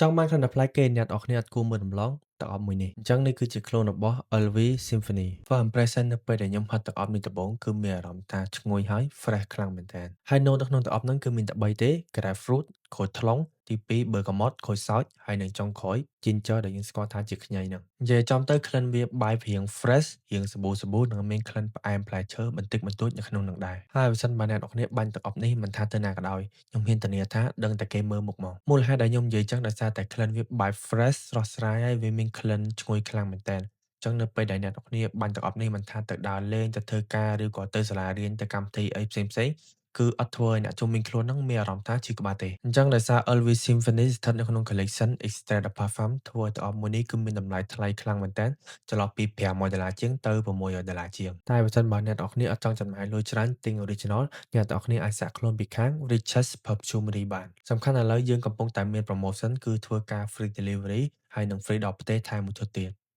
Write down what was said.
ចង់បានក្លិនដែលប្លែកគេអ្នកនរគ្នាអត់គួរមើលរំលងទឹកអប់មួយនេះអញ្ចឹងនេះគឺជាក្លូនរបស់ LV Symphony First Impression នៅពេលដែលខ្ញុំហិតទឹកអប់នេះដំបូងគឺមានអារម្មណ៍ថាឈ្ងុយហើយ fresh ខ្លាំងមែនទែនហើយ note នៅក្នុងទឹកអប់ហ្នឹងគឺមានតែ3ទេ grapefruit ក្រូចថ្លុងទី2 bergamot ក្រូចសើចហើយនិងចុងក្រោយ ginger ដែលយើងស្គាល់ថាជាខ្ញីហ្នឹងនិយាយចំទៅក្លិនវាបែបរៀង fresh រៀងសាប៊ូនិងមានក្លិនផ្អែមផ្លែឈើបន្តិចបន្តួចនៅក្នុងហ្នឹងដែរហើយបើសិនបើអ្នកនរគ្នាបាញ់ទឹកអប់នេះមិនថាទៅណាក៏ដោយខ្ញុំហ៊ានធានាថាដឹងតែគេមើលមុខមកមូលហេតុដែលខ្ញុំនិយាយចឹងដោយសារតែក្លិនវាបែប fresh ស្រស់ស្រាយហើយវាមានក្លិនឈ្ងុយខ្លាំងមែនតើចឹងនៅពេលដែលអ្នកនរគ្នាបាញ់ទឹកអប់នេះមិនថាទៅដើរលេងទៅធ្វើការឬក៏ទៅសាលារៀនទៅកម្មវិធីអីផ្សេងៗគឺអត់ធ្វើឲ្យអ្នកជុំវិញខ្លួនហ្នឹងមានអារម្មណ៍ថាឈឺក្បាលទេអញ្ចឹងដោយសារ LV Symphony ស្ថិតនៅក្នុង collection Extrait de Parfum ធ្វើឲ្យទឹកអប់មួយនេះគឺមានតម្លៃថ្លៃខ្លាំងមែនតើចន្លោះពី$500ជាងទៅ$600ជាងតែបើសិនបើអ្នកនរគ្នាអត់ចង់ចំណាយលុយច្រើនទិញ original អ្នកនរគ្នាអាចសាកខ្លួនពីខាង Riches Perfumery បានសំខាន់ឥឡូវយើងកំពុងតែមាន promotion គឺធ្វើការ free delivery ហើយនិង free ដល់ប្រទេសថែមមួយទៀត